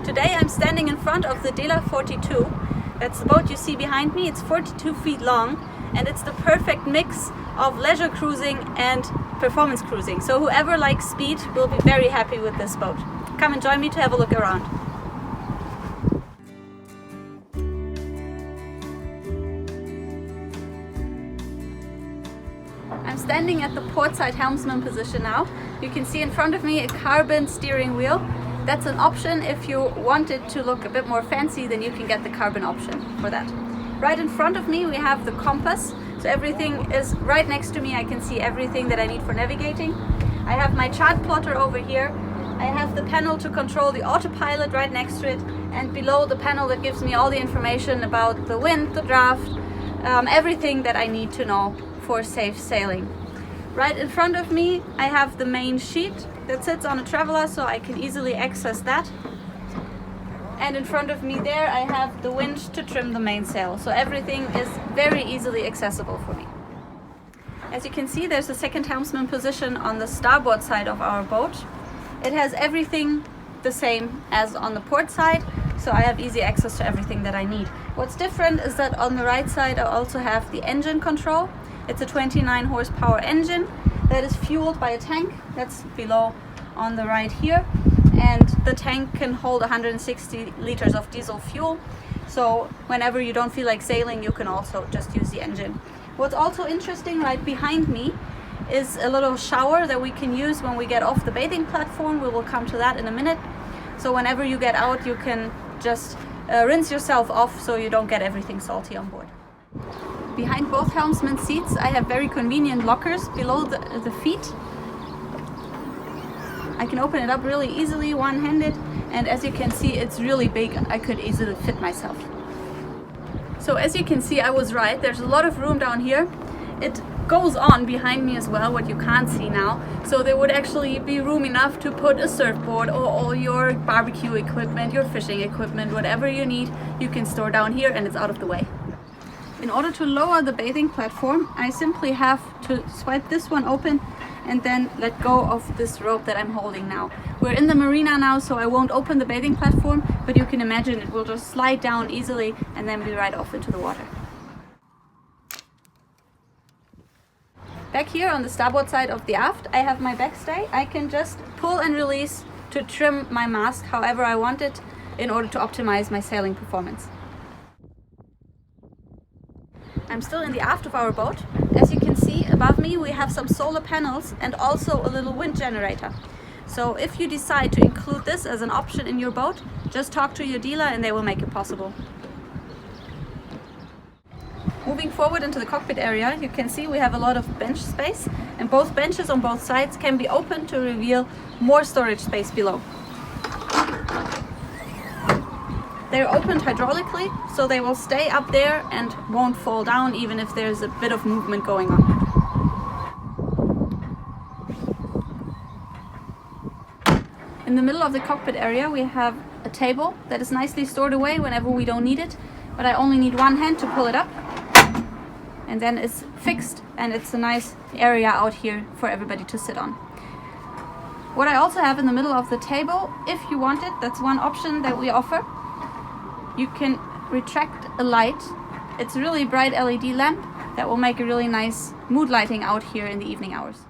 Today I'm standing in front of the Dehler 42. That's the boat you see behind me. It's 42 feet long and it's the perfect mix of leisure cruising and performance cruising. So whoever likes speed will be very happy with this boat. Come and join me to have a look around. I'm standing at the portside helmsman position now. You can see in front of me a carbon steering wheel. That's an option. If you want it to look a bit more fancy, then you can get the carbon option for that. Right in front of me we have the compass. So everything is right next to me. I can see everything that I need for navigating. I have my chart plotter over here. I have the panel to control the autopilot right next to it, and below the panel that gives me all the information about the wind, the draft, everything that I need to know for safe sailing. Right in front of me I have the main sheet that sits on a traveler, so I can easily access that. And in front of me there I have the winch to trim the mainsail, so everything is very easily accessible for me. As you can see, there's a second helmsman position on the starboard side of our boat. It has everything the same as on the port side, so I have easy access to everything that I need. What's different is that on the right side I also have the engine control. It's a 29 horsepower engine that is fueled by a tank that's below on the right here, and the tank can hold 160 liters of diesel fuel, so whenever you don't feel like sailing you can also just use the engine. What's also interesting right behind me is a little shower that we can use when we get off the bathing platform. We will come to that in a minute. So whenever you get out you can just rinse yourself off so you don't get everything salty on board. Behind both helmsman seats I have very convenient lockers below the feet. I can open it up really easily one-handed, and as you can see it's really big. I could easily fit myself. So as you can see, I was right. There's a lot of room down here. It goes on behind me as well, what you can't see now. So there would actually be room enough to put a surfboard or all your barbecue equipment, your fishing equipment, whatever you need, you can store down here and it's out of the way. In order to lower the bathing platform, I simply have to swipe this one open and then let go of this rope that I'm holding now. We're in the marina now, so I won't open the bathing platform, but you can imagine it will just slide down easily and then be right off into the water. Back here on the starboard side of the aft, I have my backstay. I can just pull and release to trim my mast however I want it in order to optimize my sailing performance. I'm still in the aft of our boat. As you can see above me we have some solar panels and also a little wind generator. So if you decide to include this as an option in your boat, just talk to your dealer and they will make it possible. Moving forward into the cockpit area, you can see we have a lot of bench space, and both benches on both sides can be opened to reveal more storage space below. They're opened hydraulically, so they will stay up there and won't fall down even if there's a bit of movement going on. In the middle of the cockpit area we have a table that is nicely stored away whenever we don't need it, but I only need one hand to pull it up, and then it's fixed and it's a nice area out here for everybody to sit on. What I also have in the middle of the table, if you want it, that's one option that we offer. You can retract a light. It's a really bright LED lamp that will make a really nice mood lighting out here in the evening hours.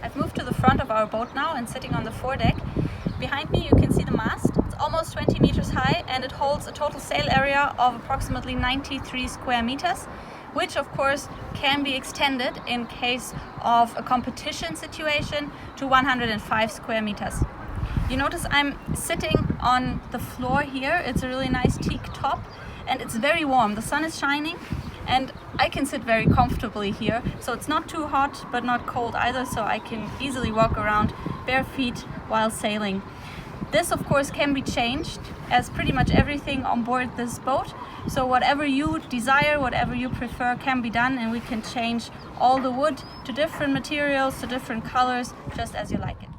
I've moved to the front of our boat now and sitting on the foredeck. Behind me you can see the mast. It's almost 20 meters high and it holds a total sail area of approximately 93 square meters, which of course can be extended in case of a competition situation to 105 square meters. You notice I'm sitting on the floor here. It's a really nice teak top and it's very warm. The sun is shining and I can sit very comfortably here, so it's not too hot but not cold either, so I can easily walk around bare feet while sailing. This of course can be changed, as pretty much everything on board this boat, so whatever you desire, whatever you prefer can be done, and we can change all the wood to different materials, to different colors, just as you like it.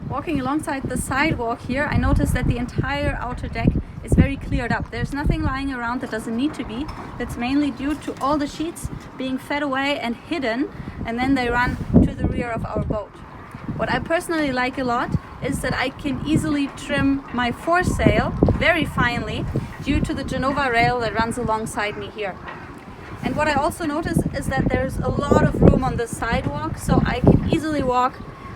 Walking alongside the sidewalk here, I noticed that the entire outer deck is very cleared up. There's nothing lying around that doesn't need to be. That's mainly due to all the sheets being fed away and hidden, and then they run to the rear of our boat. What I personally like a lot is that I can easily trim my foresail very finely due to the Genova rail that runs alongside me here. And what I also notice is that there's a lot of room on the sidewalk, so I can easily walk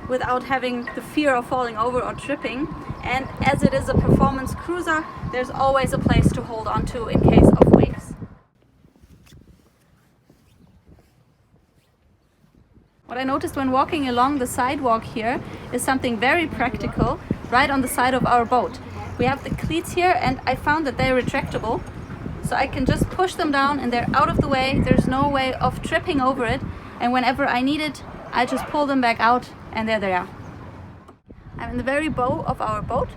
without having the fear of falling over or tripping. And as it is a performance cruiser, there's always a place to hold on to in case of waves. What I noticed when walking along the sidewalk here is something very practical right on the side of our boat. We have the cleats here, and I found that they're retractable. So I can just push them down and they're out of the way. There's no way of tripping over it. And whenever I need it, I just pull them back out and there they are. I'm in the very bow of our boat,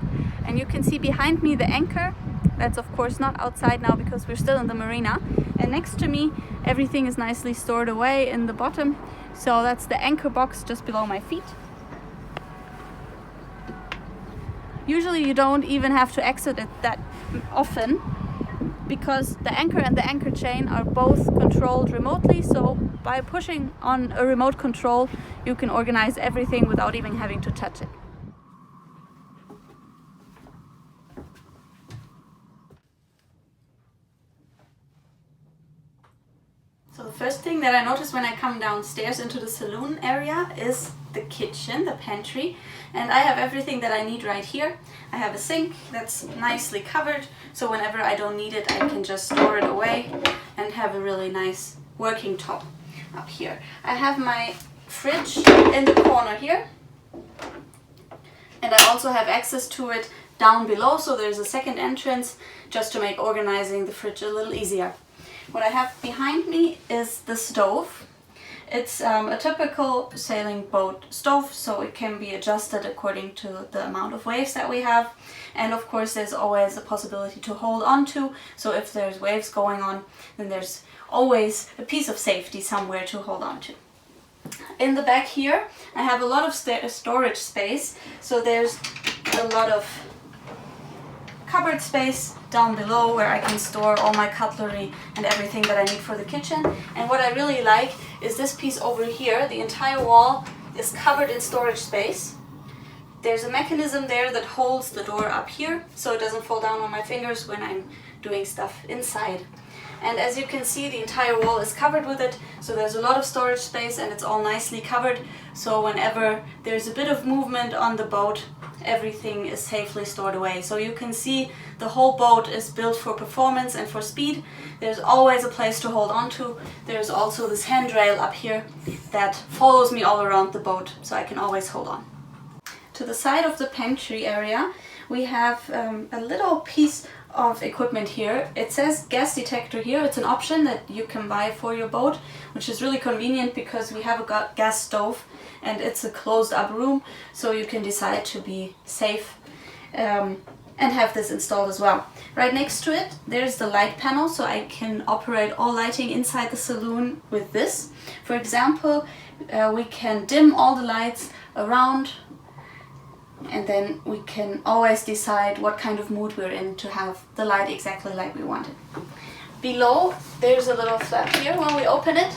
and you can see behind me the anchor. That's of course not outside now because we're still in the marina. And next to me, everything is nicely stored away in the bottom. So that's the anchor box just below my feet. Usually you don't even have to exit it that often, because the anchor and the anchor chain are both controlled remotely. So by pushing on a remote control, you can organize everything without even having to touch it. So the first thing that I notice when I come downstairs into the saloon area is the kitchen, the pantry, and I have everything that I need right here. I have a sink that's nicely covered, so whenever I don't need it, I can just store it away and have a really nice working top up here. I have my fridge in the corner here, and I also have access to it down below, so there's a second entrance just to make organizing the fridge a little easier. What I have behind me is the stove. It's a typical sailing boat stove, so it can be adjusted according to the amount of waves that we have. And of course there's always a possibility to hold on to, so if there's waves going on, then there's always a piece of safety somewhere to hold on to. In the back here I have a lot of storage space, so there's a lot of cupboard space down below where I can store all my cutlery and everything that I need for the kitchen. And what I really like is this piece over here. The entire wall is covered in storage space. There's a mechanism there that holds the door up here so it doesn't fall down on my fingers when I'm doing stuff inside. And as you can see, the entire wall is covered with it, so there's a lot of storage space and it's all nicely covered, so whenever there's a bit of movement on the boat, everything is safely stored away. So you can see the whole boat is built for performance and for speed. There's always a place to hold on to. There's also this handrail up here that follows me all around the boat, so I can always hold on. To the side of the pantry area, we have a little piece of equipment here. It says gas detector here. It's an option that you can buy for your boat, which is really convenient because we have a gas stove and it's a closed up room, so you can decide to be safe and have this installed as well. Right next to it there's the light panel, so I can operate all lighting inside the saloon with this. For example, we can dim all the lights around, and then we can always decide what kind of mood we're in to have the light exactly like we want it. Below there's a little flap here. When we open it,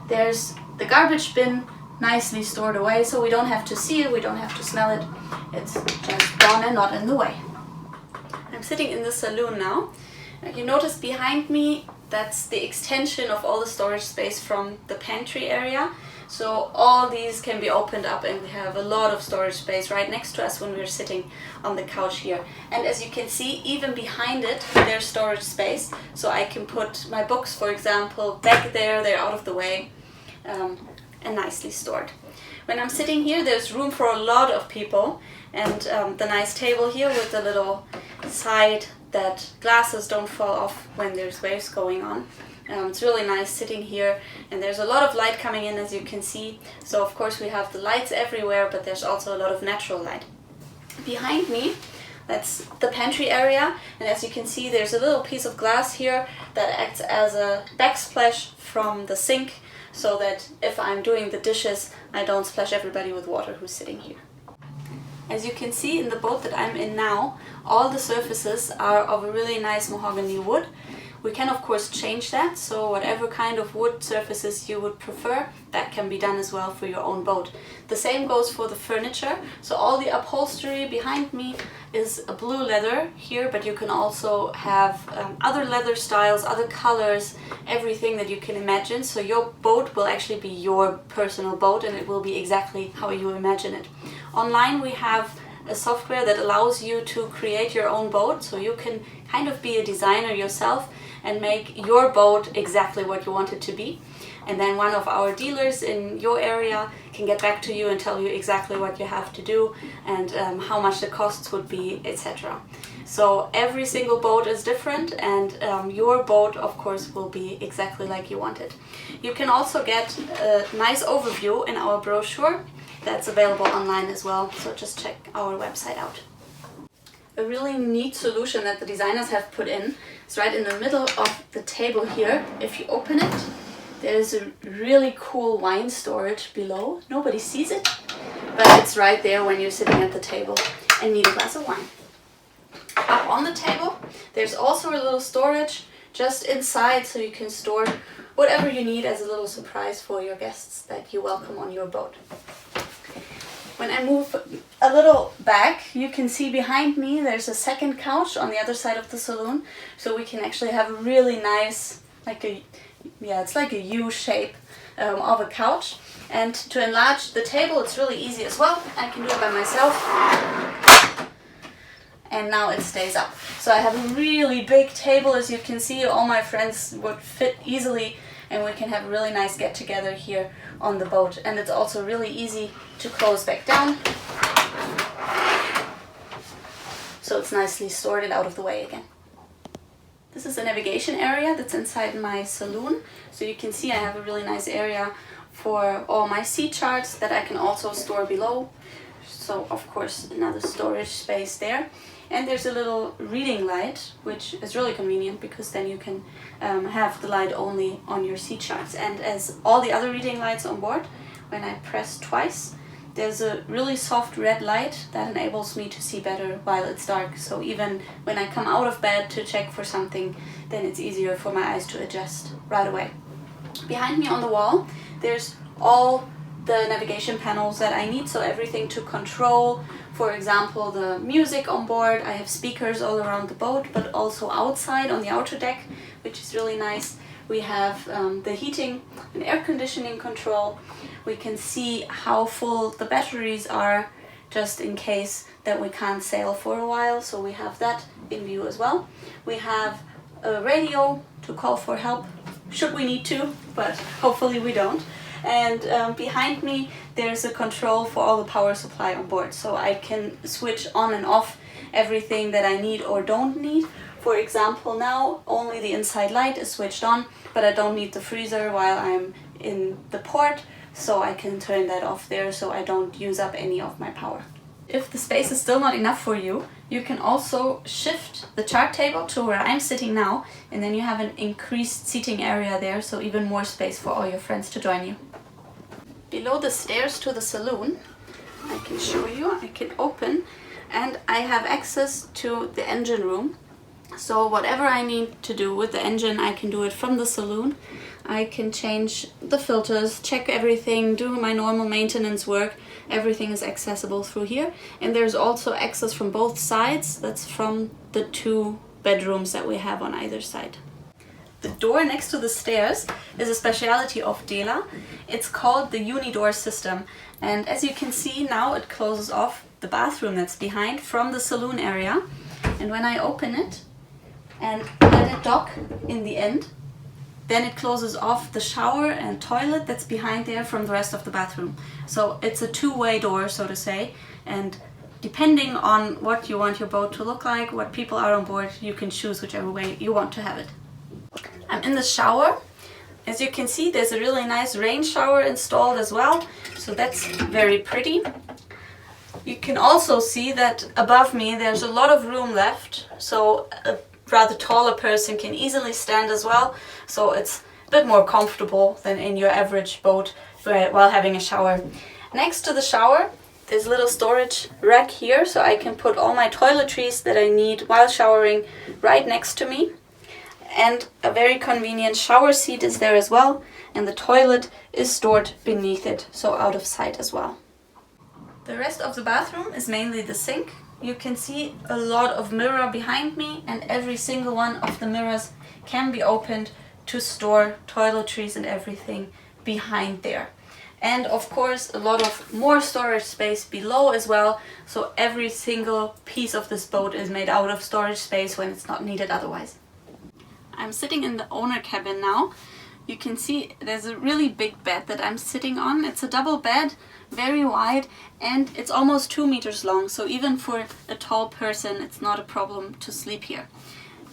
there's the garbage bin nicely stored away, so we don't have to see it, we don't have to smell it. It's just gone and not in the way. I'm sitting in the saloon now. You notice behind me, that's the extension of all the storage space from the pantry area. So all these can be opened up and we have a lot of storage space right next to us when we're sitting on the couch here. And as you can see, even behind it, there's storage space. So I can put my books, for example, back there, they're out of the way and nicely stored. When I'm sitting here, there's room for a lot of people, and the nice table here with the little side that glasses don't fall off when there's waves going on. It's really nice sitting here, and there's a lot of light coming in, as you can see. So of course we have the lights everywhere, but there's also a lot of natural light. Behind me, that's the pantry area, and as you can see, there's a little piece of glass here that acts as a backsplash from the sink, so that if I'm doing the dishes, I don't splash everybody with water who's sitting here. As you can see in the boat that I'm in now, all the surfaces are of a really nice mahogany wood. We can of course change that, so whatever kind of wood surfaces you would prefer, that can be done as well for your own boat. The same goes for the furniture, so all the upholstery behind me is a blue leather here, but you can also have other leather styles, other colors, everything that you can imagine. So your boat will actually be your personal boat and it will be exactly how you imagine it. Online we have a software that allows you to create your own boat, so you can kind of be a designer yourself and make your boat exactly what you want it to be. And then one of our dealers in your area can get back to you and tell you exactly what you have to do and how much the costs would be, etc. So every single boat is different, and your boat of course will be exactly like you want it. You can also get a nice overview in our brochure that's available online as well, so just check our website out. A really neat solution that the designers have put in is right in the middle of the table here. If you open it, there's a really cool wine storage below. Nobody sees it, but it's right there when you're sitting at the table and need a glass of wine. Up on the table, there's also a little storage just inside, so you can store whatever you need as a little surprise for your guests that you welcome on your boat. When I move a little back, you can see behind me there's a second couch on the other side of the saloon, so we can actually have a really nice, it's like a U shape of a couch. And to enlarge the table, it's really easy as well. I can do it by myself, and now it stays up. So I have a really big table, as you can see. All my friends would fit easily, and we can have a really nice get together here on the boat. And it's also really easy to close back down, so it's nicely stored and out of the way again. This is a navigation area that's inside my saloon, so you can see I have a really nice area for all my sea charts that I can also store below. So of course another storage space there. And there's a little reading light, which is really convenient because then you can have the light only on your sea charts. And as all the other reading lights on board, when I press twice, there's a really soft red light that enables me to see better while it's dark. So even when I come out of bed to check for something, then it's easier for my eyes to adjust right away. Behind me on the wall, there's all the navigation panels that I need, so everything to control, for example, the music on board. I have speakers all around the boat, but also outside on the outer deck, which is really nice. We have the heating and air conditioning control. We can see how full the batteries are, just in case that we can't sail for a while, so we have that in view as well. We have a radio to call for help, should we need to, but hopefully we don't. And behind me there's a control for all the power supply on board, so I can switch on and off everything that I need or don't need. For example, now only the inside light is switched on, but I don't need the freezer while I'm in the port, so I can turn that off there so I don't use up any of my power. If the space is still not enough for you, you can also shift the chart table to where I'm sitting now, and then you have an increased seating area there, so even more space for all your friends to join you. Below the stairs to the saloon, I can show you, I can open, and I have access to the engine room. So whatever I need to do with the engine, I can do it from the saloon. I can change the filters, check everything, do my normal maintenance work. Everything is accessible through here. And there's also access from both sides. That's from the 2 bedrooms that we have on either side. The door next to the stairs is a specialty of Dehler. It's called the Unidor system. And as you can see now, it closes off the bathroom that's behind from the saloon area. And when I open it and let it dock in the end, then it closes off the shower and toilet that's behind there from the rest of the bathroom. So it's a 2-way door, so to say, and depending on what you want your boat to look like, what people are on board, you can choose whichever way you want to have it. I'm in the shower. As you can see, there's a really nice rain shower installed as well, so that's very pretty. You can also see that above me there's a lot of room left, so a rather taller person can easily stand as well, so it's a bit more comfortable than in your average boat while having a shower. Next to the shower There's a little storage rack here, so I can put all my toiletries that I need while showering right next to me. And a very convenient shower seat is there as well, and the toilet is stored beneath it, so out of sight as well. The rest of the bathroom is mainly the sink. You can see a lot of mirror behind me, and every single one of the mirrors can be opened to store toiletries and everything behind there. And of course a lot of more storage space below as well, so every single piece of this boat is made out of storage space when it's not needed otherwise. I'm sitting in the owner cabin now. You can see there's a really big bed that I'm sitting on. It's a double bed, very wide, and it's almost 2 meters long, so even for a tall person it's not a problem to sleep here.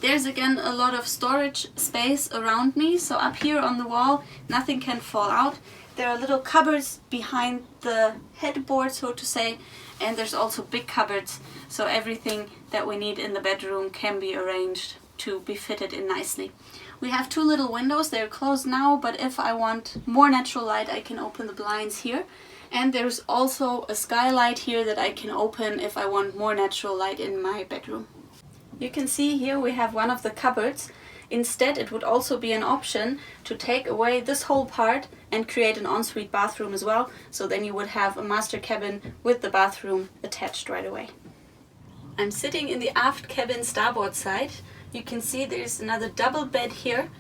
There's again a lot of storage space around me, so up here on the wall nothing can fall out. There are little cupboards behind the headboard, so to say, and there's also big cupboards, so everything that we need in the bedroom can be arranged to be fitted in nicely. We have 2 little windows. They're closed now, but if I want more natural light I can open the blinds here. And there's also a skylight here that I can open if I want more natural light in my bedroom. You can see here we have one of the cupboards. Instead, it would also be an option to take away this whole part and create an ensuite bathroom as well, so then you would have a master cabin with the bathroom attached right away. I'm sitting in the aft cabin starboard side. You can see there's another double bed here.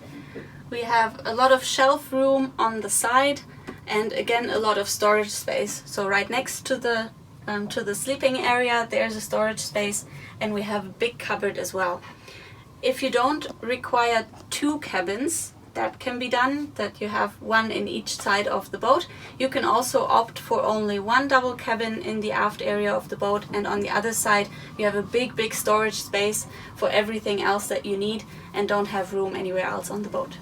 We have a lot of shelf room on the side, and again a lot of storage space. So right next to the sleeping area there's a storage space, and we have a big cupboard as well. If you don't require 2 cabins, that can be done, that you have one in each side of the boat. You can also opt for only 1 double cabin in the aft area of the boat, and on the other side you have a big storage space for everything else that you need and don't have room anywhere else on the boat.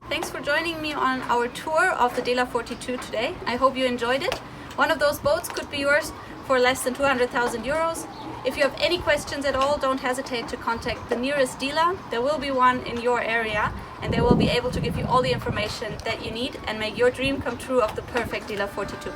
Thanks for joining me on our tour of the Dehler 42 today. I hope you enjoyed it. One of those boats could be yours for less than 200,000 euros. If you have any questions at all, don't hesitate to contact the nearest dealer. There will be one in your area, and they will be able to give you all the information that you need and make your dream come true of the perfect Dehler 42.